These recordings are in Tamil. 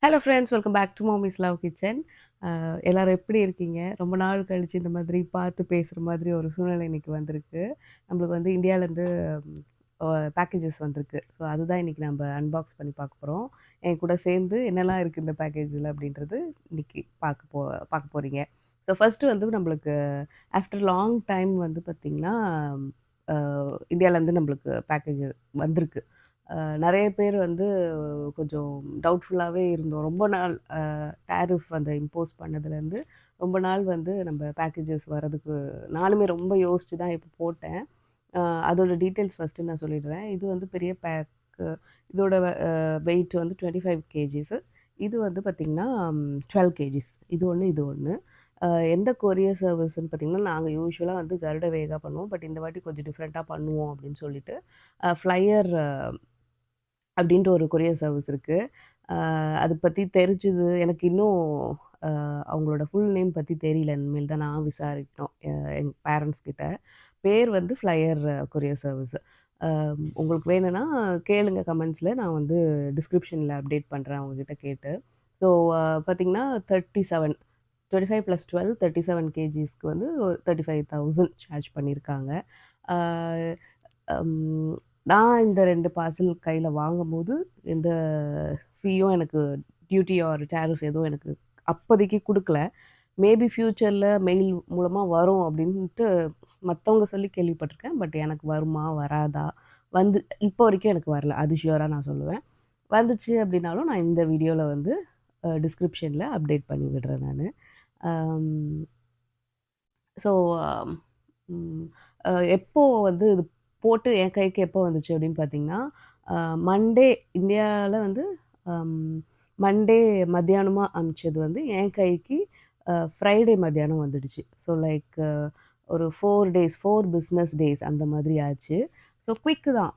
Hello friends, welcome back to mommy's love kitchen. எல்லாரும் எப்படி இருக்கீங்க? ரொம்ப நாள் கழிச்சு இந்த மாதிரி பார்த்து பேசுகிற மாதிரி ஒரு சூழ்நிலை இன்னைக்கு வந்திருக்கு. நம்மளுக்கு வந்து இந்தியாவிலேருந்து பேக்கேஜஸ் வந்திருக்கு. ஸோ அதுதான் இன்னைக்கு நம்ம அன்பாக்ஸ் பண்ணி பார்க்க போகிறோம். என் கூட சேர்ந்து என்னெல்லாம் இருக்குது இந்த பேக்கேஜில் அப்படின்றது இன்னைக்கு பார்க்க போகிறீங்க. ஸோ ஃபஸ்ட்டு வந்து நம்மளுக்கு ஆஃப்டர் லாங் டைம் வந்து பார்த்திங்கன்னா இந்தியாவிலேருந்து நம்மளுக்கு பேக்கேஜ் வந்திருக்கு. நெறைய பேர் வந்து கொஞ்சம் டவுட்ஃபுல்லாவே இருந்தோம். ரொம்ப நாள் டாரிஃப் அந்த இம்போஸ் பண்ணதுலேருந்து ரொம்ப நாள் வந்து நம்ம பேக்கேஜஸ் வரதுக்கு நானுமே ரொம்ப யோசிச்சு தான் இப்போ போட்டேன். அ அதோட டீட்டெயில்ஸ் ஃபஸ்ட்டு நான் சொல்லிடுறேன். இது வந்து பெரிய பேக்கு. இதோட வெயிட் வந்து 25 கேஜிஸு. இது வந்து பார்த்திங்கன்னா 12 கேஜிஸ். இது ஒண்ணு, இது ஒண்ணு. அ எந்த கொரியர் சர்வீஸ்ன்னு பார்த்தீங்கன்னா, நாங்க யூசுவலா வந்து கருட வேகா பண்ணுவோம். பட் இந்த வாட்டி கொஞ்சம் டிஃப்ரெண்ட்டா பண்ணுவோம் அப்படின்னு சொல்லிட்டு, ஃப்ளையர் அப்படின்ட்டு ஒரு கொரியர் சர்வீஸ் இருக்கு. அ அத பத்தி தெரிஞ்சது எனக்கு இன்னும் அவங்களோட ஃபுல் நேம் பத்தி தெரியல. இனிமேல் தான் நான் விசாரிக்கணும். எங்க பேரண்ட்ஸ் கிட்ட. பேர் வந்து ஃப்ளையர் கொரியர் சர்வீஸ். அ உங்களுக்கு வேணும்னா கேளுங்க கமெண்ட்ஸ்ல. நான் வந்து டிஸ்கிரிப்ஷன்ல அப்டேட் பண்றேன் அவங்ககிட்ட கேட்டு. ஸோ பார்த்தீங்கன்னா 37 25 + 12 37 கேஜிஸ்க்கு வந்து ஒரு 35,000 சார்ஜ் பண்ணியிருக்காங்க. அ அம் நான் இந்த 2 பார்சல் கையில வாங்கும்போது, எந்த ஃபீயும் எனக்கு டியூட்டி ஆர் டாரிஃப் எதுவும் எனக்கு அப்போதைக்கு குடுக்கல. மேபி ஃப்யூச்சர்ல மெயில் மூலமா வரும் அப்டின்ட்டு மத்தவங்க சொல்லி கேள்விப்பட்டுருக்கேன். பட் எனக்கு வருமா? வராதா? வந்து இப்போ வரைக்கும் எனக்கு வரல. அது ஷூரா நான் சொல்லுவேன். வந்துச்சு அப்டின்னாலும் நான் இந்த வீடியோல வந்து டிஸ்கிரிப்ஷன்ல அப்டேட் பண்ணி விடுறேன் நானு. அம் ஸோ ம் அ எப்போ வந்து இது போட்டு என் கைக்கு எப்போ வந்துச்சு அப்படின்னு பார்த்தீங்கன்னா, அ மண்டே இந்தியால வந்து அம் மண்டே மத்தியானமா அனுப்பிச்சது வந்து என் கைக்கு ஃப்ரைடே மத்தியானம் வந்துடுச்சு. ஸோ லைக் ஒரு 4 டேஸ் 4 பிஸ்னஸ் டேஸ் அந்த மாதிரி ஆச்சு. ஸோ குயிக்கு தான்.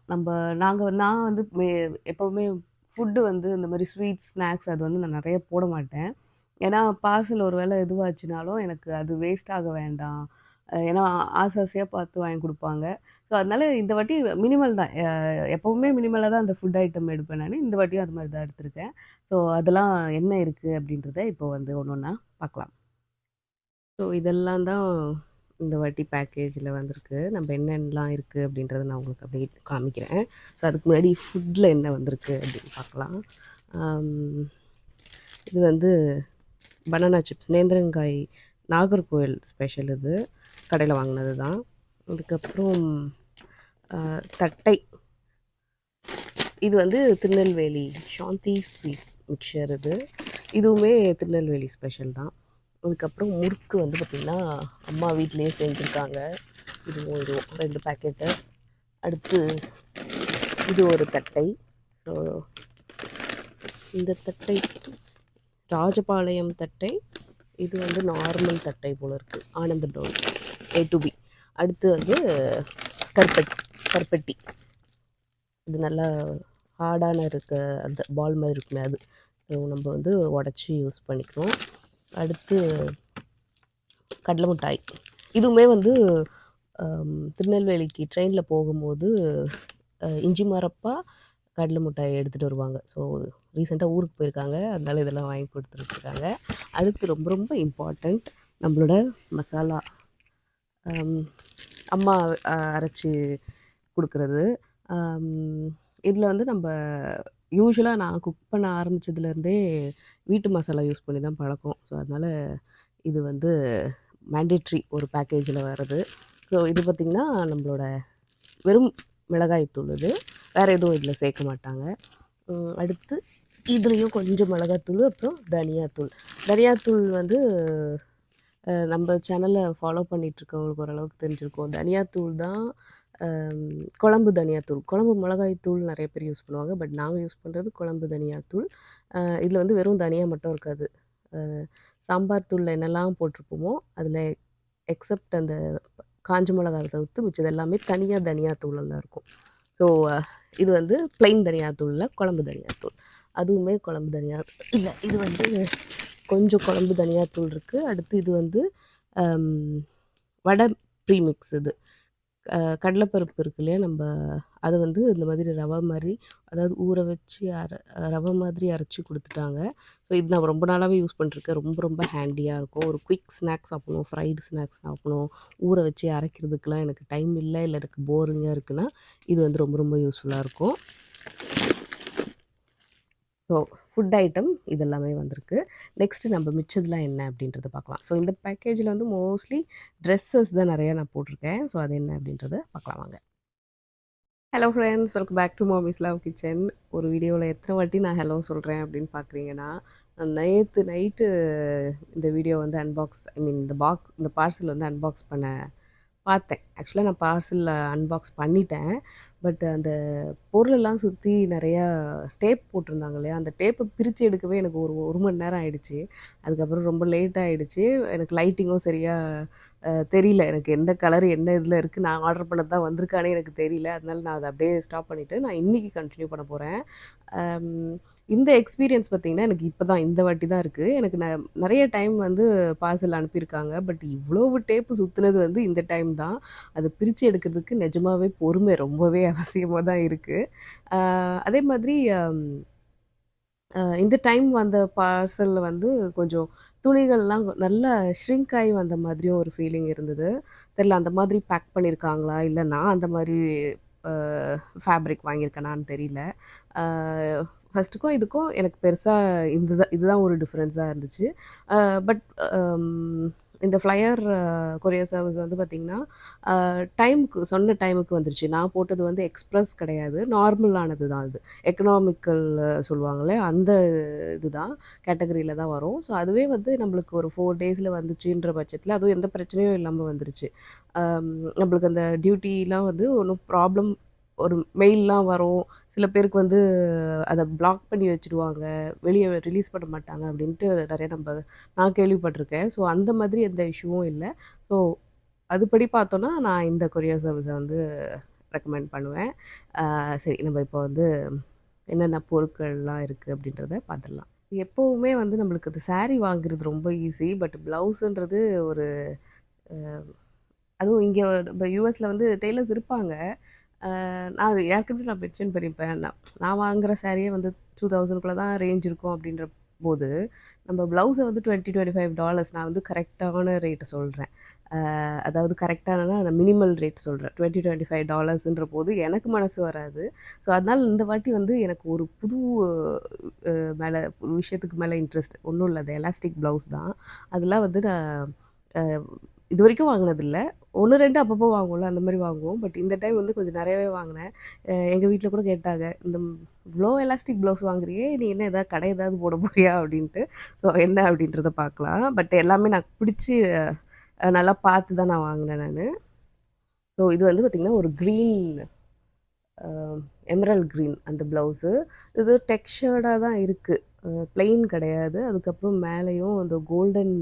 நான் வந்து எப்பவுமே ஃபுட்டு வந்து இந்த மாரி ஸ்வீட்ஸ், ஸ்நாக்ஸ் அது வந்து நான் நெறைய போட மாட்டேன். ஏன்னா, பார்சல் ஒரு வேள இதுவாச்சுனாலும் எனக்கு அது வேஸ்ட் ஆக வேண்டாம். ஏன்னா ஆசை ஆசையா பார்த்து வாங்கி குடுப்பாங்க. ஸோ, அதனால இந்த வாட்டி மினிமல் தான். எப்பவுமே மினிமலா தான் அந்த ஃபுட் ஐட்டம் எடுப்பேன் நானு. இந்த வாட்டியும் அது மாரி தான் எடுத்திருக்கேன். ஸோ, அதெல்லாம் என்ன இருக்கு அப்படின்றத இப்போ வந்து ஒண்ணொண்ணா பார்க்கலாம். ஸோ, இதெல்லாம் தான் இந்த வாட்டி பேக்கேஜில வந்திருக்கு. நம்ம என்னென்னலாம் இருக்கு அப்படின்றத நான் உங்களுக்கு அப்படியே காமிக்கிறேன். ஸோ, அதுக்கு முன்னாடி ஃபுட்ல என்ன வந்திருக்கு அப்படின்னு பார்க்கலாம். அம் இது வந்து பனானா சிப்ஸ் நேந்திரங்காய் நாகர்கோவில் ஸ்பெஷல் இது. கடையில வாங்குனது தான். அதுக்கப்புறம் தட்டை. இது வந்து திருநெல்வேலி சாந்தி ஸ்வீட்ஸ் மிக்சர் இது. இதுவுமே திருநெல்வேலி ஸ்பெஷல் தான். அதுக்கப்புறம் முறுக்கு வந்து பார்த்திங்கன்னா, அம்மா வீட்லயே செஞ்சுருக்காங்க. இதுவும் 2 பாக்கெட்டு. அடுத்து இது ஒரு தட்டை. ஸோ இந்த தட்டை ராஜபாளையம் தட்டை. இது வந்து நார்மல் தட்டை போல இருக்கு. ஆனந்த பவன் A to B. அடுத்து வந்து கருப்பட்டி. இது நல்லா ஹார்டான அந்த பால் மாதிரி இருக்குமே அது. நம்ம வந்து உடச்சி யூஸ் பண்ணிக்கிறோம். அடுத்து கடலை மிட்டாய். இதுவுமே வந்து திருநெல்வேலிக்கு ட்ரெயினில் போகும்போது இஞ்சி மரப்பா கடலை மிட்டாய் எடுத்துகிட்டு வருவாங்க. ஸோ ரீசெண்டாக ஊருக்கு போயிருக்காங்க. அதனால இதெல்லாம் வாங்கி கொடுத்துட்டுருக்காங்க. அடுத்து ரொம்ப ரொம்ப இம்பார்ட்டண்ட் நம்மளோட மசாலா. அம்மா அரைச்சி குடுக்குறது. இதில் வந்து நம்ம யூசுவலா நான் குக் பண்ண ஆரம்பிச்சதுலேருந்தே வீட்டு மசாலா யூஸ் பண்ணி தான் பழக்கம். ஸோ அதனால இது வந்து மேண்டேட்ரி ஒரு பேக்கேஜில் வர்றது. ஸோ இது பார்த்திங்கன்னா, நம்மளோட வெறும் மிளகாய் தூள் இது. வேறு எதுவும் இதில் சேர்க்க மாட்டாங்க. அடுத்து இதுலேயும் கொஞ்சம் மிளகாத்தூள், அப்புறம் தனியாத்தூள். தனியாத்தூள் வந்து நம்ம சேனலை ஃபாலோ பண்ணிகிட்ருக்கவங்களுக்கு ஓரளவுக்கு தெரிஞ்சிருக்கும். தனியாத்தூள் தான் குழம்பு தனியாத்தூள். குழம்பு மிளகாய் தூள் நிறைய பேர் யூஸ் பண்ணுவாங்க. பட் நாங்கள் யூஸ் பண்ணுறது குழம்பு தனியாத்தூள். இதில் வந்து வெறும் தனியா மட்டும் இருக்காது. சாம்பார் தூளில் என்னெல்லாம் போட்டிருப்போமோ அதில் எக்ஸப்ட் அந்த காஞ்ச மிளகாவை தவிர்த்து மிச்சது எல்லாமே தனியாக தனியாத்தூளெல்லாம் இருக்கும். ஸோ இது வந்து ப்ளைன் தனியாத்தூளில் குழம்பு தனியாத்தூள். அதுவுமே குழம்பு தனியா இல்லை, இது வந்து கொஞ்சம் குழம்பு தனியாத்தூள் இருக்குது. அடுத்து இது வந்து வடை ப்ரீமிக்ஸ் இது. கடலைப்பருப்பு இருக்கு இல்லையா, நம்ம அத வந்து இந்த மாதிரி ரவா மாரி, அதாவது ஊற வச்சு ரவா மாதிரி அரைச்சு குடுத்துட்டாங்க. ஸோ இது நான் ரொம்ப நாளாவே யூஸ் பண்ணிட்டுருக்கேன். ரொம்ப ரொம்ப ஹேண்டியா இருக்கும். ஒரு குயிக் ஸ்நாக்ஸ் சாப்பிடணும், ஃப்ரைடு ஸ்நாக்ஸ் சாப்பிடணும், ஊற வச்சு அரைக்கிறதுக்குலாம் எனக்கு டைம் இல்ல எனக்கு போரிங்கா இருக்குன்னா, இது வந்து ரொம்ப ரொம்ப யூஸ்ஃபுல்லா இருக்கும். ஸோ ஃபுட் ஐட்டம் இதெல்லாமே வந்திருக்கு. நெக்ஸ்ட்டு நம்ம மிச்சதெல்லாம் என்ன அப்படின்றத பார்க்கலாம். ஸோ இந்த பேக்கேஜில வந்து மோஸ்ட்லி ட்ரெஸ்ஸஸ் தான் நெறையா நான் போட்டிருக்கேன். ஸோ அது என்ன அப்படின்றத பார்க்கலாம் வாங்க. Hello friends, welcome back to mommy's love kitchen. ஒரு வீடியோவில் எத்தனை வாட்டி நான் ஹலோ சொல்கிறேன் அப்படின்னு பார்க்குறீங்கன்னா, நான் நேற்று நைட்டு இந்த வீடியோ வந்து இந்த பார்சல் வந்து அன்பாக்ஸ் பண்ண பார்த்தேன். ஆக்சுவலா நான் பார்சல் அன்பாக்ஸ் பண்ணிட்டேன். பட் அந்த பொருளெல்லாம் சுத்தி நெறையா டேப் போட்டிருந்தாங்க இல்லையா? அந்த டேப்ப பிரிச்சு எடுக்கவே எனக்கு ஒரு 1 மணி நேரம் ஆயிடுச்சு. அதுக்கப்புறம் ரொம்ப லேட் ஆயிடுச்சு. எனக்கு லைட்டிங்கும் சரியா தெரியல. எனக்கு எந்த கலர் என்ன இதில இருக்கு, நான் ஆர்டர் பண்ணது தான் வந்திருக்கான்னே எனக்கு தெரியல. அதனால நான் அத அப்படியே ஸ்டாப் பண்ணிட்டு, நான் இன்னைக்கு கன்டின்யூ பண்ண போறேன். அம் இந்த எக்ஸ்பீரியன்ஸ் பார்த்தீங்கன்னா, எனக்கு இப்ப தான் இந்த வாட்டி தான் இருக்கு. எனக்கு நெறைய டைம் வந்து பார்சல் அனுப்பியிருக்காங்க. பட் இவ்வளவு டேப்பு சுத்துனது வந்து இந்த டைம் தான். அத பிரிச்சு எடுக்கிறதுக்கு நிஜமாவே பொறுமை ரொம்பவே அவசியமா தான் இருக்கு. அ அதே மாதிரி இந்த டைம் வந்த பார்சல்ல வந்து கொஞ்சம் துணிகள்லாம் நல்லா ஷ்ரிங்க் ஆயி வந்த மாதிரியும் ஒரு ஃபீலிங் இருந்தது. தெரியல அந்த மாதிரி பேக் பண்ணியிருக்காங்களா? இல்ல நான் அந்த மாரி அ ஃபேப்ரிக் வாங்கியிருக்கேனான்னு தெரியல. அ ஃபர்ஸ்ட்டுக்கும் இதுக்கும் எனக்கு பெருசா இதுதான் ஒரு டிஃபரன்ஸா இருந்துச்சு. அ பட் அம் இந்த ஃப்ளையர் கொரியர் சர்வீஸ் வந்து பார்த்தீங்கன்னா, சொன்ன டைமுக்கு வந்துருச்சு. நான் போட்டது வந்து எக்ஸ்பிரஸ் கிடையாது. நார்மலானது தான் அது. எக்கனாமிக்கல் சொல்லுவாங்கல்ல, அந்த இதுதான் கேட்டகரியில தான் வரும். ஸோ அதுவே வந்து நம்மளுக்கு ஒரு 4 டேஸ்ல வந்துச்சுன்ற பட்சத்தில, அதுவும் எந்த பிரச்சனையும் இல்லாம வந்துருச்சு. அம் நம்மளுக்கு அந்த டியூட்டிலாம் வந்து ஒண்ணும் ப்ராப்ளம் ஒரு மெயில்லாம் வரும். சில பேருக்கு வந்து அத பிளாக் பண்ணி வச்சுருவாங்க. வெளிய ரிலீஸ் பண்ண மாட்டாங்க அப்டின்ட்டு நெறைய நான் கேள்விப்பட்டுருக்கேன். ஸோ அந்த மாதிரி எந்த இஷ்யூவும் இல்ல. ஸோ அதுபடி பார்த்தோன்னா, நான் இந்த கொரியர் சர்வீஸ வந்து ரெக்கமெண்ட் பண்ணுவேன். சரி நம்ம இப்போ வந்து என்னென்ன பொருட்கள்லாம் இருக்கு அப்டின்றத பார்த்துடலாம். எப்பவுமே வந்து நம்மளுக்கு இந்த சாரி வாங்குறது ரொம்ப ஈஸி. பட் ப்ளவுஸுன்றது ஒரு அ அதுவும் இங்க நம்ம யுஎஸ்ல வந்து டெய்லர்ஸ் இருப்பாங்க. நான் அது ஏற்கனவே நான் மென்ஷன் பண்ணியிருப்பேன். நான் வாங்குற சாரியே வந்து 2000க்குள்ள தான் ரேஞ்ச் இருக்கும் அப்படின்ற போது, நம்ம ப்ளவுஸ வந்து $25 நான் வந்து கரெக்ட்டான ரேட் சொல்றேன். அதாவது கரெக்ட்டானனா நான் மினிமல் ரேட் சொல்றேன். $25ன்ற போது எனக்கு மனசு வராது. ஸோ, அதனால இந்த வாட்டி வந்து எனக்கு ஒரு புது மேல ஒரு விஷயத்துக்கு மேல இன்ட்ரெஸ்ட். ஒண்ணும் இல்ல. அது எலாஸ்டிக் ப்ளவுஸ் தான். அதெல்லாம் வந்து நான் அ இதுவரைக்கும் வாங்குனதில்ல. 1, 2 அப்பப்போ வாங்குவோம்ல, அந்த மாரி வாங்குவோம். பட் இந்த டைம் வந்து கொஞ்சம் நெறையவே வாங்குனேன். எங்க வீட்ல கூட கேட்டாங்க, "இவ்ளோ எலாஸ்டிக் ப்ளவுஸ் வாங்குறியே! நீ என்ன ஏதாவது கடை ஏதாவது போட போறியா?" அப்படின்ட்டு. ஸோ என்ன அப்படின்றத பார்க்கலாம். பட் எல்லாமே நான் பிடிச்சு நல்லா பார்த்து தான் நான் வாங்குனேன் நானு. ஸோ இது வந்து பார்த்தீங்கன்னா, ஒரு கிரீன் அ எமரல்ட் கிரீன் அந்த ப்ளவுஸு. இது டெக்ஸ்சர்டா தான் இருக்கு. பிளெயின் கிடையாது. அதுக்கப்புறம் மேலேயும் அந்த கோல்டன்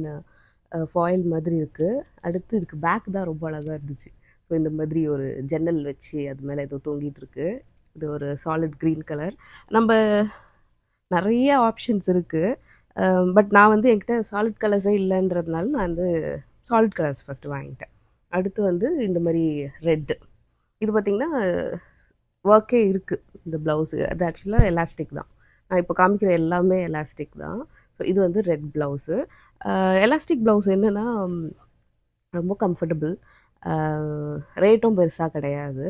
ஃபாயில் மாதிரி இருக்கு. அடுத்து இதுக்கு பேக் தான் ரொம்ப அழகா இருந்துச்சு. ஸோ இந்த மாதிரி ஒரு ஜன்னல் வச்சு அது மேல ஏதோ தொங்கிட்டு இருக்கு. இது ஒரு சாலிட் கிரீன் கலர். நம்ப நெறைய ஆப்ஷன்ஸ் இருக்கு. அ பட் நான் வந்து என்கிட்ட சாலிட் கலர்ஸே இல்லன்றதுனால நான் வந்து சாலிட் கலர்ஸ் ஃபர்ஸ்ட்டு வாங்கிட்டேன். அடுத்து வந்து இந்த மாரி ரெட். இது பார்த்தீங்கன்னா, ஒர்க்கே இருக்கு இந்த ப்ளவுஸு. அது ஆக்சுவலா எலாஸ்டிக் தான். நான் இப்போ காமிக்கிற எல்லாமே எலாஸ்டிக் தான். ஸோ இது வந்து ரெட் ப்ளவுஸு. அ எலாஸ்டிக் ப்ளவுஸ் என்னன்னா, ரொம்ப கம்ஃபர்டபுள். அ ரேட்டும் பெருசா கிடையாது.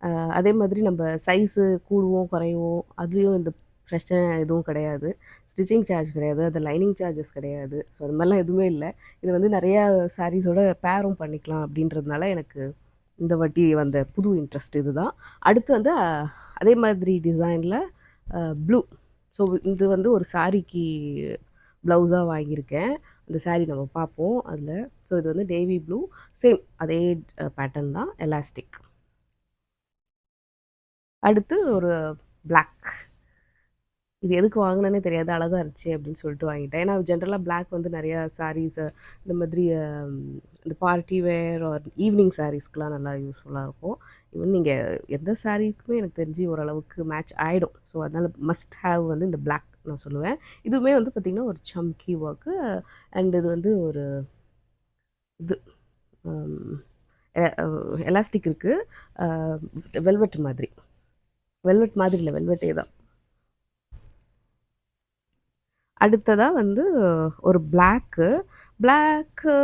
அ அதே மாதிரி நம்ம சைஸு கூடுவோம், குறையும். அதுலயும் இந்த பிரச்சனை எதுவும் கிடையாது. ஸ்டிச்சிங் சார்ஜ் கிடையாது. அது லைனிங் சார்ஜஸ் கிடையாது. ஸோ அது மாரிலாம் எதுவுமே இல்ல. இது வந்து நெறையா சாரீஸோட பேரும் பண்ணிக்கலாம் அப்படின்றதுனால எனக்கு இந்த வாட்டி வந்த புது இன்ட்ரெஸ்ட் இதுதான். அடுத்து வந்து அதே மாதிரி டிசைன்ல ப்ளூ. ஸோ இது வந்து ஒரு சாரிக்கு ப்ளவுஸா வாங்கியிருக்கேன். அந்த சாரி நம்ம பார்ப்போம் அதில. ஸோ இது வந்து நேவி ப்ளூ. சேம் அதே பேட்டர்ன் தான் எலாஸ்டிக். அடுத்து ஒரு பிளாக். இது எதுக்கு வாங்குனேன்னே தெரியாது. அழகா இருந்துச்சே அப்படின்னு சொல்லிட்டு வாங்கிட்டேன். ஏன்னா ஜென்ரலா பிளாக் வந்து நெறையா சாரீஸ் இந்த மாதிரி இந்த பார்ட்டி வேர் ஆர் ஈவினிங் சாரீஸ்க்குலாம் நல்லா யூஸ்ஃபுல்லா இருக்கும். ஈவன் நீங்க எந்த சாரீக்குமே எனக்கு தெரிஞ்சு ஓரளவுக்கு மேட்ச் ஆயிடும். ஸோ அதனால மஸ்ட் ஹேவ் வந்து இந்த பிளாக் நான் சொல்லுவேன். இதுவுமே வந்து பார்த்தீங்கன்னா, ஒரு சம்கி ஒர்க்கு அண்ட் இது வந்து ஒரு இது ம் எலாஸ்டிக் இருக்குது. வெல்வெட் மாதிரி. வெல்வெட் மாதிரி இல்லை, வெல்வெட்டே தான். அடுத்ததாக வந்து ஒரு பிளாக்கு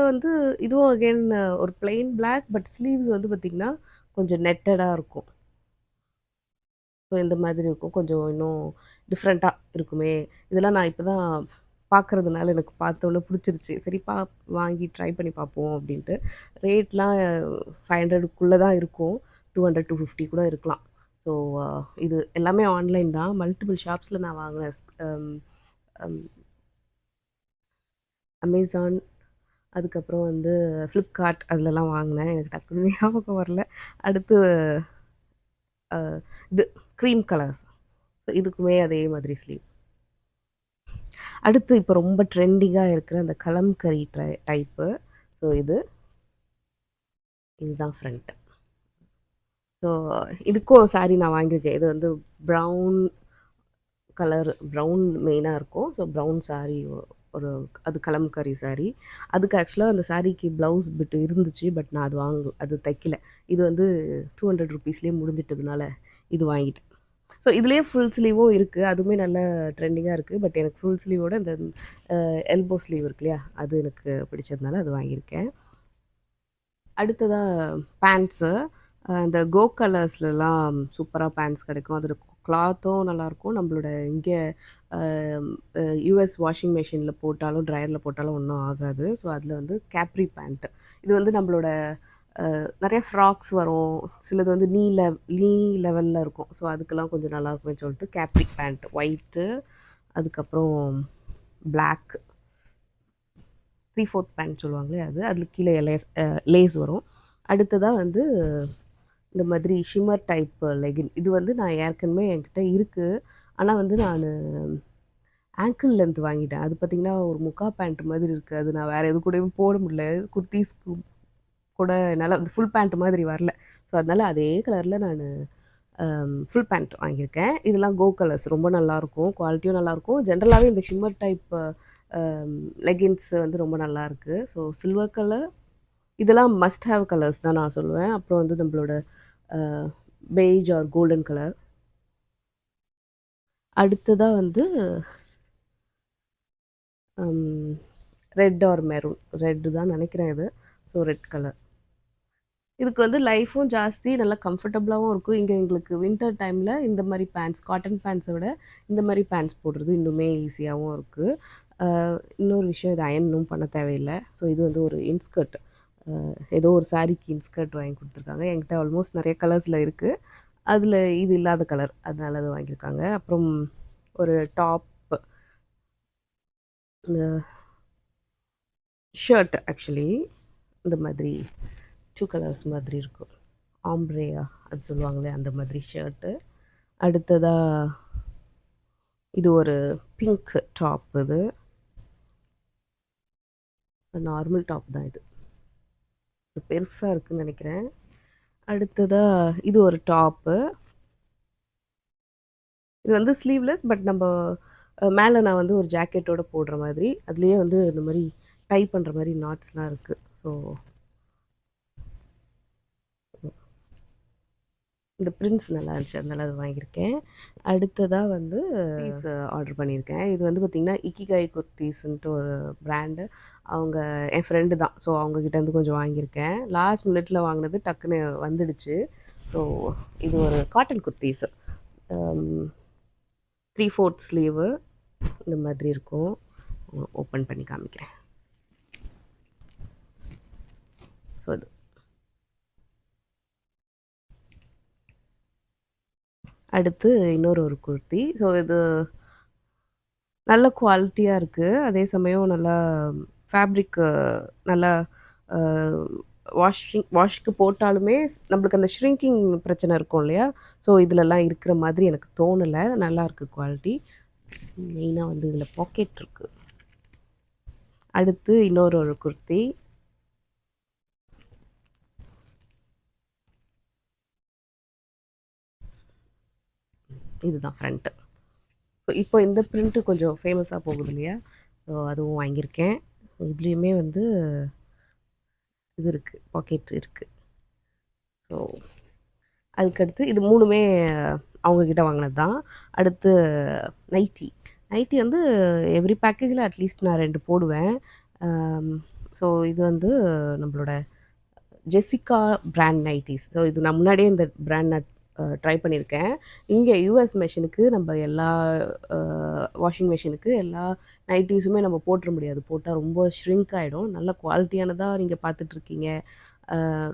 வந்து இதுவும் அகெயின் ஒரு பிளெயின் பிளாக், பட் ஸ்லீவ்ஸ் வந்து பார்த்திங்கன்னா கொஞ்சம் நெட்டடாக இருக்கும். ஸோ இந்த மாதிரி இருக்கும், கொஞ்சம் இன்னும் டிஃப்ரெண்ட்டாக இருக்குமே. இதெல்லாம் நான் இப்போ தான் பார்க்குறதுனால எனக்கு பார்த்தோன்னே பிடிச்சிருச்சு. சரி வாங்கி ட்ரை பண்ணி பார்ப்போம் அப்படின்ட்டு. ரேட்லாம் 500க்குள்ளே தான் இருக்கும். 200 250 கூட இருக்கலாம். ஸோ இது எல்லாமே ஆன்லைன் தான். மல்டிபிள் ஷாப்ஸில் நான் வாங்கினேன். அமேசான், அதுக்கப்புறம் வந்து ஃப்ளிப்கார்ட் அதிலலாம் வாங்கினேன். எனக்கு டக்குனு ஞாபகம் வரல. அடுத்து இது க்ரீம் கலர்ஸ், இதுக்குமே அதே மாதிரி ஸ்லீவ். அடுத்து இப்போ ரொம்ப ட்ரெண்டிங்காக இருக்கிற அந்த கலம்கரி டைப்பு. ஸோ இதுதான் ஃப்ரண்ட்டு. ஸோ இதுக்கும் சாரீ நான் வாங்கியிருக்கேன். இது வந்து ப்ரௌன் மெயினாக இருக்கும். ஸோ ப்ரௌன் சாரீ, ஒரு அது கலம்கரி சாரீ. அதுக்கு ஆக்சுவலாக அந்த சாரீக்கு ப்ளவுஸ் பிட்டு இருந்துச்சு, பட் நான் அது தைக்கல. இது வந்து 200 ருபீஸ்லேயே முடிஞ்சிட்டதுனால இது வாங்கிட்டேன். ஸோ இதுலேயே ஃபுல் ஸ்லீவும் இருக்குது, அதுவுமே நல்ல ட்ரெண்டிங்காக இருக்குது. பட் எனக்கு ஃபுல் ஸ்லீவோட இந்த எல்போ ஸ்லீவ் இருக்கு இல்லையா, அது எனக்கு பிடிச்சதுனால அது வாங்கியிருக்கேன். அடுத்ததாக பேண்ட்ஸு, இந்த கோ கலர்ஸ்லலாம் சூப்பராக பேண்ட்ஸ் கிடைக்கும். அதோட கிளாத்தும் நல்லாயிருக்கும். நம்மளோட இங்கே யூஎஸ் வாஷிங் மிஷினில் போட்டாலும் ட்ரையரில் போட்டாலும் ஒன்றும் ஆகாது. ஸோ அதில் வந்து கேப்ரி பேண்ட்டு, இது வந்து நம்மளோட நிறைய ஃப்ராக்ஸ் வரும், சிலது வந்து நீ லெவலில் இருக்கும். ஸோ அதுக்கெல்லாம் கொஞ்சம் நல்லாயிருக்குமே சொல்லிட்டு கேப்ரி பேண்ட் ஒயிட்டு, அதுக்கப்புறம் பிளாக் 3/4 பேண்ட் சொல்லுவாங்களே அது, அதில் கீழே லேஸ் வரும். அடுத்ததாக வந்து இந்த மாதிரி ஷிம்மர் டைப் லெகின். இது வந்து நான் ஏற்கனவே என்கிட்ட இருக்குது. ஆனால் வந்து நான் ஆங்கிள் லென்த் வாங்கிட்டேன். அது பார்த்திங்கன்னா ஒரு முக்கா பேண்ட் மாதிரி இருக்குது. அது நான் வேறு எது கூடயும் போட முடியல. குர்த்தீஸ்க்கு கூட என்னால் ஃபுல் பேண்ட் மாதிரி வரல. ஸோ அதனால் அதே கலரில் நான் ஃபுல் பேண்ட் வாங்கியிருக்கேன். இதெல்லாம் கோ கலர்ஸ், ரொம்ப நல்லாயிருக்கும், குவாலிட்டியும் நல்லாயிருக்கும். ஜென்ரலாகவே இந்த ஷிம்மர் டைப் லெகின்ஸ் வந்து ரொம்ப நல்லாயிருக்கு. ஸோ சில்வர் கலர், இதெல்லாம் மஸ்ட் ஹேவ் கலர்ஸ் தான் நான் சொல்லுவேன். அப்புறம் வந்து நம்மளோட பெய்ஜ் ஆர் கோல்டன் கலர். அடுத்ததாக வந்து ரெட் ஆர் மெரூன், ரெட்டு தான் நினைக்கிறேன் இது. So red colour. இதுக்கு வந்து லைஃப்பும் ஜாஸ்தி, நல்லா கம்ஃபர்டபுளாகவும் இருக்கும். இங்கே எங்களுக்கு வின்டர் டைமில் இந்த மாதிரி பேண்ட்ஸ், காட்டன் பேண்ட்ஸை விட இந்த மாதிரி பேண்ட்ஸ் போடுறது இன்னுமே ஈஸியாகவும் இருக்குது. இன்னொரு விஷயம், இது அயனும் பண்ண தேவையில்லை. ஸோ இது வந்து ஒரு இன்ஸ்கர்ட், ஏதோ ஒரு சாரீக்கு இன்ஸ்கர்ட் வாங்கி கொடுத்துருக்காங்க. என்கிட்ட ஆல்மோஸ்ட் நிறைய கலர்ஸில் இருக்குது, அதில் இது இல்லாத கலர், அதனால அது வாங்கியிருக்காங்க. அப்புறம் ஒரு டாப், இந்த ஷர்ட் ஆக்சுவலி இந்த மாதிரி 2 கலர்ஸ் மாதிரி இருக்கும், ஆம்ப்ரேயா அது சொல்லுவாங்களே, அந்த மாதிரி ஷர்ட்டு. அடுத்ததாக இது ஒரு பிங்க் டாப், இது நார்மல் டாப் தான், இது பெருசாக இருக்குதுன்னு நினைக்கிறேன். அடுத்ததாக இது ஒரு டாப்பு, இது வந்து ஸ்லீவ்லெஸ், பட் நம்ம மேலே நான் வந்து ஒரு ஜாக்கெட்டோடு போடுற மாதிரி, அதுலேயே வந்து இந்த மாதிரி டை பண்ணுற மாதிரி நாட்ஸ்லாம் இருக்குது. ஸோ இந்த பிரிண்ட்ஸ் நல்லா இருந்துச்சு, அதனால அது வாங்கியிருக்கேன். அடுத்ததாக வந்து குர்த்தீஸ் ஆர்டர் பண்ணியிருக்கேன். இது வந்து பார்த்திங்கன்னா இக்கிகாய் குர்த்தீஸ்ன்ட்டு ஒரு பிராண்டு, அவங்க என் ஃப்ரெண்டு தான். ஸோ அவங்கக்கிட்டேருந்து கொஞ்சம் வாங்கியிருக்கேன். லாஸ்ட் மினிட்ல வாங்கினது டக்குன்னு வந்துடுச்சு. ஸோ இது ஒரு காட்டன் குர்த்தீஸு, 3/4 ஸ்லீவு இந்த மாதிரி இருக்கும். ஓப்பன் பண்ணி காமிக்கிறேன். ஸோ இது அடுத்து ஒரு குர்த்தி. ஸோ இது நல்ல குவாலிட்டியாக இருக்குது, அதே சமயம் நல்லா ஃபேப்ரிக்கு நல்லா வாஷ்க்கு போட்டாலுமே நம்மளுக்கு அந்த ஷ்ரிங்கிங் பிரச்சனை இருக்கும் இல்லையா, ஸோ இதிலலாம் இருக்கிற மாதிரி எனக்கு தோணலை. நல்லாயிருக்கு குவாலிட்டி. மெயினாக வந்து இதில் பாக்கெட் இருக்குது. அடுத்து ஒரு குர்த்தி, இதுதான் ஃப்ரண்ட்டு. ஸோ இப்போ இந்த பிரிண்ட்டு கொஞ்சம் ஃபேமஸாக போகுது இல்லையா, ஸோ அதுவும் வாங்கியிருக்கேன். இதுலேயுமே வந்து இது இருக்குது, பாக்கெட் இருக்குது. ஸோ அதுக்கடுத்து இது 3மே அவங்கக்கிட்ட வாங்கினது தான். அடுத்து நைட்டி. நைட்டி வந்து எவ்ரி பேக்கேஜில் அட்லீஸ்ட் நான் 2 போடுவேன். ஸோ இது வந்து நம்மளோட ஜெசிகா பிராண்ட் நைட்டீஸ். ஸோ இது நான் முன்னாடியே இந்த பிராண்ட் நான் ட்ரை பண்ணியிருக்கேன். இங்கே யுஎஸ் மெஷினுக்கு நம்ம எல்லா வாஷிங் மெஷினுக்கு எல்லா நைட்டீஸுமே நம்ம போட்டுற முடியாது. போட்டால் ரொம்ப ஷ்ரிங்க் ஆகிடும். நல்ல குவாலிட்டியானதாக நீங்கள் பார்த்துட்ருக்கீங்க,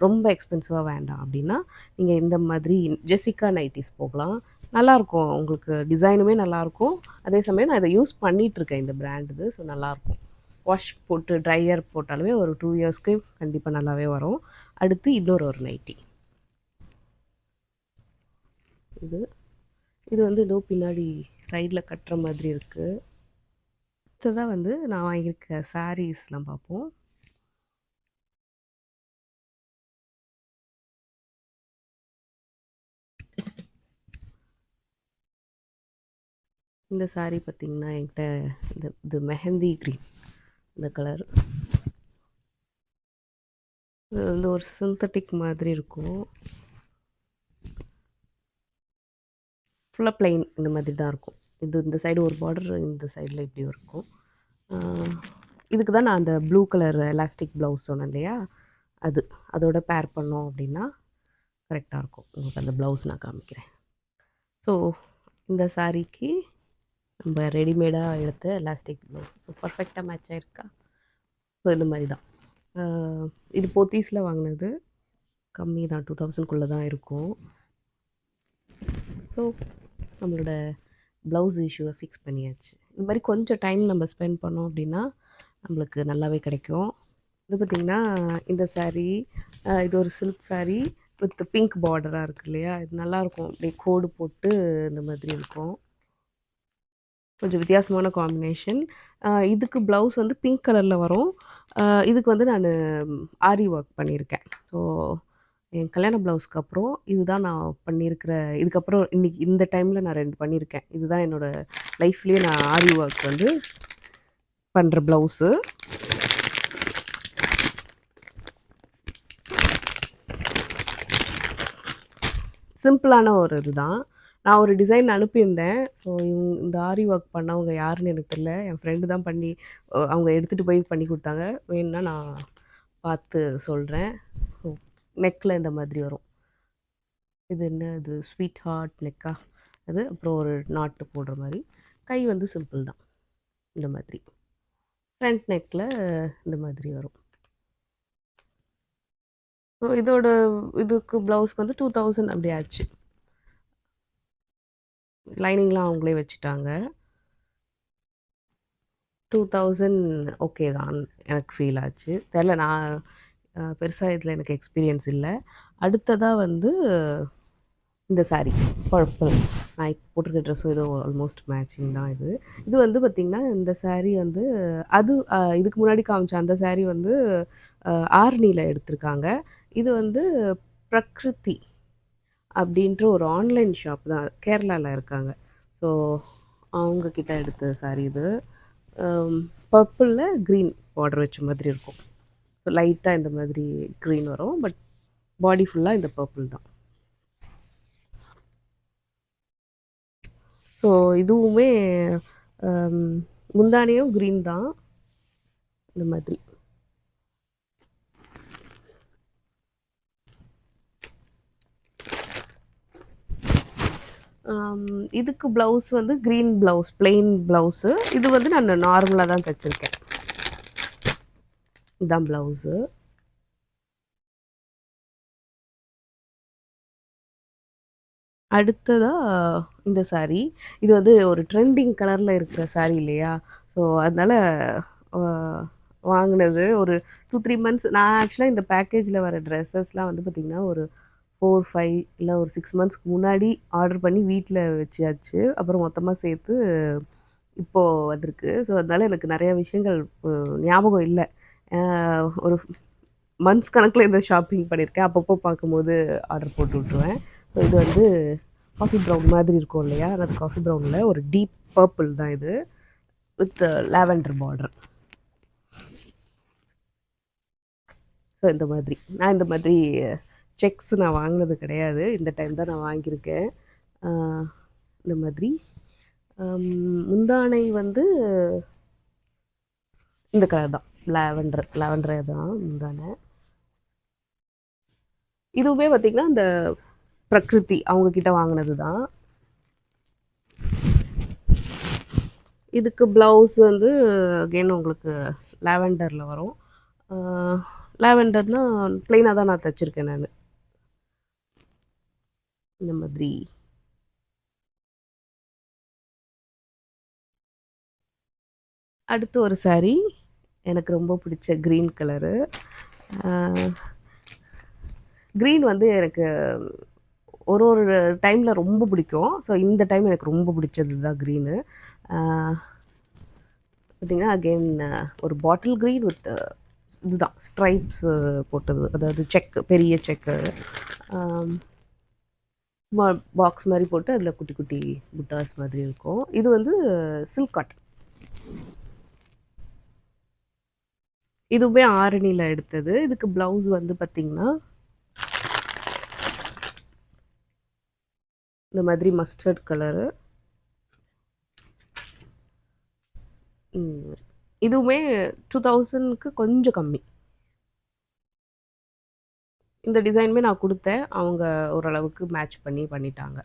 ரொம்ப எக்ஸ்பென்சிவாக வேண்டாம் அப்படின்னா நீங்கள் இந்த மாதிரி ஜெசிகா நைட்டீஸ் போகலாம். நல்லாயிருக்கும், உங்களுக்கு டிசைனுமே நல்லாயிருக்கும். அதே சமயம் நான் இதை யூஸ் பண்ணிகிட்ருக்கேன் இந்த பிராண்ட் இது. ஸோ நல்லாயிருக்கும். வாஷ் போட்டு ட்ரையர் போட்டாலுமே ஒரு 2 இயர்ஸ்க்கு கண்டிப்பாக நல்லாவே வரும். அடுத்து இன்னொரு ஒரு நைட்டி. இது இது வந்து ஏதோ பின்னாடி சைடில் கட்டுற மாதிரி இருக்குது. அடுத்ததாக வந்து நான் வாங்கியிருக்க சாரீஸ்லாம் பார்ப்போம். இந்த சாரீ பார்த்திங்கன்னா என்கிட்ட இது மெஹந்தி க்ரீன் இந்த கலர். இது வந்து ஒரு சிந்தட்டிக் மாதிரி இருக்கும். ஃபுல்லாக ப்ளைன் இந்த மாதிரி தான் இருக்கும். இது இந்த சைடு ஒரு பார்டர், இந்த சைடில் இப்படி இருக்கும். இதுக்கு தான் நான் அந்த ப்ளூ கலர் எலாஸ்டிக் ப்ளவுஸ் சொன்னேன் இல்லையா, அதோட பேர் பண்ணோம் அப்படின்னா கரெக்டாக இருக்கும். உங்களுக்கு அந்த ப்ளவுஸ் நான் காமிக்கிறேன். ஸோ இந்த சாரீக்கு நம்ம ரெடிமேடாக எடுத்த எலாஸ்டிக் ப்ளவுஸ் ஸோ பர்ஃபெக்டாக மேட்ச் ஆகிருக்கா. ஸோ இந்த மாதிரி தான். இது போத்தீஸில் வாங்கினது, கம்மி தான், 2000க்குள்ளே தான் இருக்கும். ஸோ நம்மளோட ப்ளவுஸ் இஷ்யூவை ஃபிக்ஸ் பண்ணியாச்சு. இந்த மாதிரி கொஞ்சம் டைம் நம்ம ஸ்பெண்ட் பண்ணோம் அப்படின்னா நம்மளுக்கு நல்லாவே கிடைக்கும். இது பார்த்திங்கன்னா இந்த சாரீ, இது ஒரு சில்க் சாரீ வித் பிங்க் பார்டராக இருக்குது இல்லையா, இது நல்லாயிருக்கும். அப்படியே கோடு போட்டு இந்த மாதிரி இருக்கும். கொஞ்சம் வித்தியாசமான காம்பினேஷன். இதுக்கு ப்ளவுஸ் வந்து பிங்க் கலரில் வரும். இதுக்கு வந்து நான் ஆரி ஒர்க் பண்ணியிருக்கேன். ஸோ என் கல்யாண ப்ளவுஸ்க்கு அப்புறம் இதுதான் நான் பண்ணியிருக்கிற. இதுக்கப்புறம் இன்றைக்கி இந்த டைமில் நான் 2 பண்ணியிருக்கேன். இதுதான் என்னோடய லைஃப்லேயே நான் ஆரி ஒர்க் வந்து பண்ணுற ப்ளவுஸு. சிம்பிளான ஒரு இதுதான். நான் ஒரு டிசைன் அனுப்பியிருந்தேன். ஸோ இந்த ஆரி ஒர்க் பண்ணவங்க யாருன்னு எனக்கு தெரியல. என் ஃப்ரெண்டு தான் பண்ணி அவங்க எடுத்துகிட்டு போய் பண்ணி கொடுத்தாங்க. வேணும்னா நான் பார்த்து சொல்கிறேன். ஸோ நெக்கில் இந்த மாதிரி வரும். இது என்ன, இது ஸ்வீட் ஹார்ட் நெக்கா அது. அப்புறம் ஒரு நாட்டு போடுற மாதிரி. கை வந்து சிம்பிள் தான், இந்த மாதிரி. ஃப்ரண்ட் நெக்கில் இந்த மாதிரி வரும். இதோட இதுக்கு ப்ளவுஸ்க்கு வந்து 2000 அப்படி ஆச்சு. லைனிங்லாம் அவங்களே வச்சுட்டாங்க. 2000 ஓகே தான் எனக்கு ஃபீல் ஆச்சு. தெரில, நான் பெருசாக இதில் எனக்கு எக்ஸ்பீரியன்ஸ் இல்லை. அடுத்ததாக வந்து இந்த சாரீ பர்பிள். நான் இப்போ போட்டிருக்க ட்ரெஸ்ஸும் ஏதோ ஆல்மோஸ்ட் மேட்சிங் தான் இது. இது வந்து பார்த்திங்கன்னா இந்த சாரீ வந்து அது இதுக்கு முன்னாடி காமிச்ச அந்த சாரீ வந்து ஆர்னியில் எடுத்திருக்காங்க. இது வந்து பிரக்ருதி அப்படின்ற ஒரு ஆன்லைன் ஷாப் தான், கேரளாவில் இருக்காங்க. ஸோ அவங்கக்கிட்ட எடுத்த சாரீ இது. பர்பிளில் க்ரீன் பார்டர் வச்ச மாதிரி இருக்கும். ஸோ லைட்டாக இந்த மாதிரி க்ரீன் வரும், பட் பாடி ஃபுல்லாக இந்த பர்பிள் தான். ஸோ இதுவுமே முந்தானியும் க்ரீன் தான், இந்த மாதிரி. இதுக்கு ப்ளவுஸ் வந்து க்ரீன் ப்ளவுஸ், பிளெயின் ப்ளவுஸு. இது வந்து நான் நார்மலாக தான் தைச்சிருக்கேன். இதுதான் ப்ளவுஸு. அடுத்ததாக இந்த சாரீ. இது வந்து ஒரு ட்ரெண்டிங் கலரில் இருக்கிற சாரீ இல்லையா, ஸோ அதனால் வாங்கினது. ஒரு 2-3 மந்த்ஸ். நான் ஆக்சுவலாக இந்த பேக்கேஜில் வர ட்ரெஸ்ஸஸ்லாம் வந்து பார்த்திங்கன்னா ஒரு 4-5 இல்லை ஒரு 6 மந்த்ஸ்க்கு முன்னாடி ஆர்டர் பண்ணி வீட்டில் வச்சாச்சு. அப்புறம் மொத்தமாக சேர்த்து இப்போது வந்திருக்கு. ஸோ அதனால் எனக்கு நிறையா விஷயங்கள் ஞாபகம் இல்லை. ஒரு மந்த்ஸ் கணக்கில் இந்த ஷாப்பிங் பண்ணியிருக்கேன். அப்பப்போ பார்க்கும்போது ஆர்டர் போட்டு விட்ருவேன். ஸோ இது வந்து காஃபி ப்ரௌன் மாதிரி இருக்கும் இல்லையா, அது காஃபி ப்ரௌனில் ஒரு டீப் பர்பிள் தான் இது, வித் லாவெண்டர் பார்டர். ஸோ இந்த மாதிரி நான் இந்த மாதிரி செக்ஸ் நான் வாங்கினது கிடையாது. இந்த டைம் தான் நான் வாங்கியிருக்கேன். இந்த மாதிரி முந்தானை வந்து இந்த கலர் தான், லாவெண்டரே தான் முந்தானை. இதுவுமே பார்த்திங்கன்னா இந்த பிரகிருதி அவங்கக்கிட்ட வாங்கினது தான். இதுக்கு ப்ளவுஸ் வந்து அகெயின் உங்களுக்கு லாவெண்டரில் வரும். லாவெண்டர்னால் ப்ளெயினாக தான் நான் தைச்சிருக்கேன் நான். இந்த மாதிரி அடுத்து ஒரு சாரீ எனக்கு ரொம்ப பிடிச்ச க்ரீன் கலரு. க்ரீன் வந்து எனக்கு ஒரு டைமில் ரொம்ப பிடிக்கும். ஸோ இந்த டைம் எனக்கு ரொம்ப பிடிச்சது தான் க்ரீனு. பார்த்திங்கன்னா அகெயின் ஒரு பாட்டில் க்ரீன் வித் இதுதான் ஸ்ட்ரைப்ஸு போட்டது, அதாவது செக்கு, பெரிய செக்கு பாக்ஸ் மாதிரி போட்டு அதில் குட்டி குட்டி புட்டாஸ் மாதிரி இருக்கும். இது வந்து சில்க் காட்டன். இதுவுமே ஆரணியில் எடுத்தது. இதுக்கு ப்ளவுஸ் வந்து பார்த்திங்கன்னா இந்த மாதிரி மஸ்டர்ட் கலரு. இதுவுமே 2000க்கு கொஞ்சம் கம்மி. இந்த டிசைனுமே நான் கொடுத்தேன், அவங்க ஓரளவுக்கு மேட்ச் பண்ணிட்டாங்க.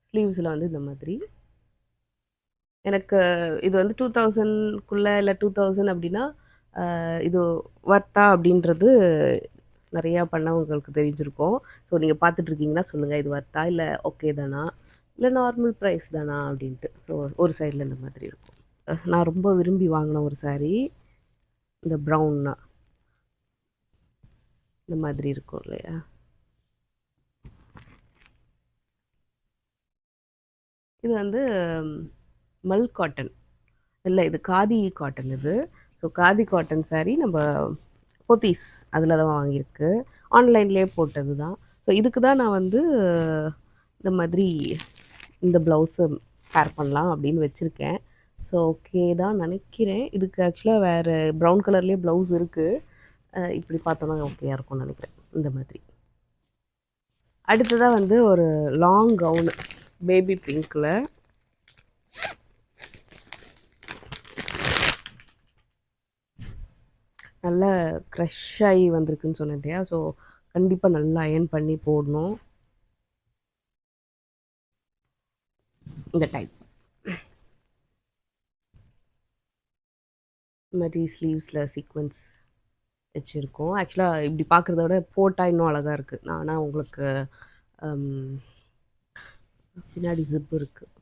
ஸ்லீவ்ஸில் வந்து இந்த மாதிரி எனக்கு இது வந்து 2000க்குள்ளே இல்லை 2000 அப்படின்னா இது வர்த்தா அப்படின்றது நிறையா பண்ணவங்களுக்கு தெரிஞ்சிருக்கும். ஸோ நீங்கள் பார்த்துட்ருக்கீங்கன்னா சொல்லுங்கள், இது வர்த்தா இல்லை ஓகே தானா, இல்லை நார்மல் ப்ரைஸ் தானா அப்படின்ட்டு. ஸோ ஒரு சைடில் இந்த மாதிரி இருக்கும். நான் ரொம்ப விரும்பி வாங்கின ஒரு சாரீ இந்த ப்ரௌன்னா இந்த மாதிரி இருக்கும் இல்லையா. இது வந்து மல் காட்டன் இல்லை, இது காதி காட்டன் இது. ஸோ காதி காட்டன் சாரீ நம்ம போத்தீஸ் அதில் தான் வாங்கியிருக்கு. ஆன்லைன்லேயே போட்டது தான். ஸோ இதுக்கு தான் நான் வந்து இந்த மாதிரி இந்த ப்ளவுஸு பேர் பண்ணலாம் அப்படின்னு வச்சுருக்கேன். ஸோ ஓகே தான் நினைக்கிறேன். இதுக்கு ஆக்சுவலாக வேறு ப்ரௌன் கலர்லேயே ப்ளவுஸ் இருக்குது. இப்படி பார்த்தோன்னா ஓகேயாக இருக்கும்னு நினைக்கிறேன். இந்த மாதிரி அடுத்ததாக வந்து ஒரு லாங் கவுனு பேபி பிங்க்கில். நல்லா க்ரஷ் ஆகி வந்திருக்குன்னு சொன்னேன் இல்லையா. ஸோ கண்டிப்பாக நல்லா அயர்ன் பண்ணி போடணும் இந்த டைப். இந்த மாதிரி ஸ்லீவ்ஸில் சீக்வன்ஸ் வச்சுருக்கோம். ஆக்சுவலாக இப்படி பார்க்குறத விட போட்டால் இன்னும் அழகாக இருக்குது. ஆனால் உங்களுக்கு பின்னாடி ஜிப்பு இருக்குது,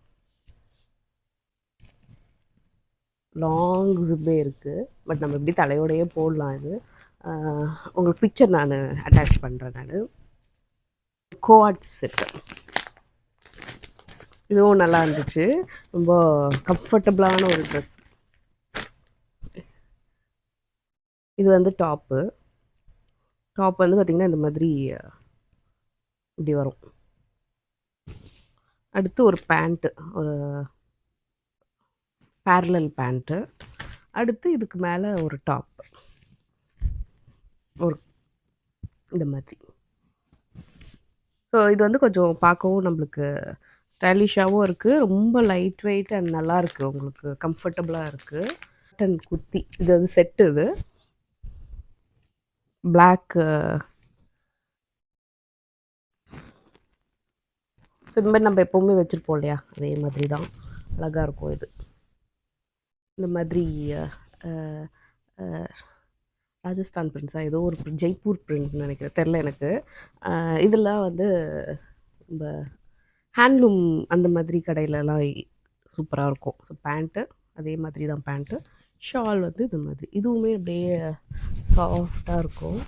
லாங் ஜிப்பே இருக்குது. பட் நம்ம இப்படி தலையோடையே போடலாம். இது உங்களுக்கு பிக்சர் நான் அட்டாச் பண்ணுறேன். நான் கோஆட் செட்டு, இதுவும் நல்லா இருந்துச்சு. ரொம்ப கம்ஃபர்டபுளான ஒரு ட்ரெஸ். இது வந்து டாப்பு வந்து பார்த்திங்கன்னா இந்த மாதிரி இப்படி வரும். அடுத்து ஒரு பேண்ட்டு, ஒரு பேரலல் பேண்ட்டு. அடுத்து இதுக்கு மேலே ஒரு டாப், ஒரு இந்த மாதிரி. ஸோ இது வந்து கொஞ்சம் பார்க்கவும் நம்மளுக்கு ஸ்டைலிஷாகவும் இருக்குது, ரொம்ப லைட் வெயிட் அண்ட் நல்லாயிருக்கு, உங்களுக்கு கம்ஃபர்டபுளாக இருக்குது. காட்டன் குர்த்தி, இது வந்து செட்டு. இது பிளாக்கு. ஸோ இந்த மாதிரி நம்ம எப்போவுமே வச்சுருப்போம் இல்லையா, அதே மாதிரி தான் அழகாக இருக்கும். இது இந்த மாதிரி ராஜஸ்தான் பிரிண்ட்ஸாக ஏதோ ஒரு ஜெய்ப்பூர் பிரிண்ட்னு நினைக்கிறேன், தெரில எனக்கு. இதெல்லாம் வந்து இந்த ஹேண்ட்லூம் அந்த மாதிரி கடையிலலாம் சூப்பராக இருக்கும். ஸோ பேண்ட்டு அதே மாதிரி தான் பேண்ட்டு. ஷால் வந்து இந்த மாதிரி, இதுவுமே அப்படியே சாஃப்டாக இருக்கும்.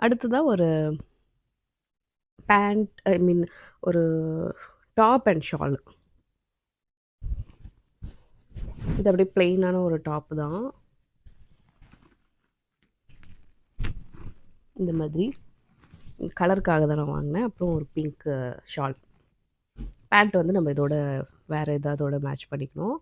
அடுத்ததாக ஒரு பேண்ட், ஐ மீன் ஒரு டாப் அண்ட் ஷால். இது அப்படியே பிளெயினான ஒரு டாப்பு தான். இந்த மாதிரி கலருக்காக தான் நான் வாங்கினேன். அப்புறம் ஒரு பிங்க் ஷால். பேண்ட் வந்து நம்ம இதோட வேறு ஏதாவதோட மேட்ச் பண்ணிக்கணும்.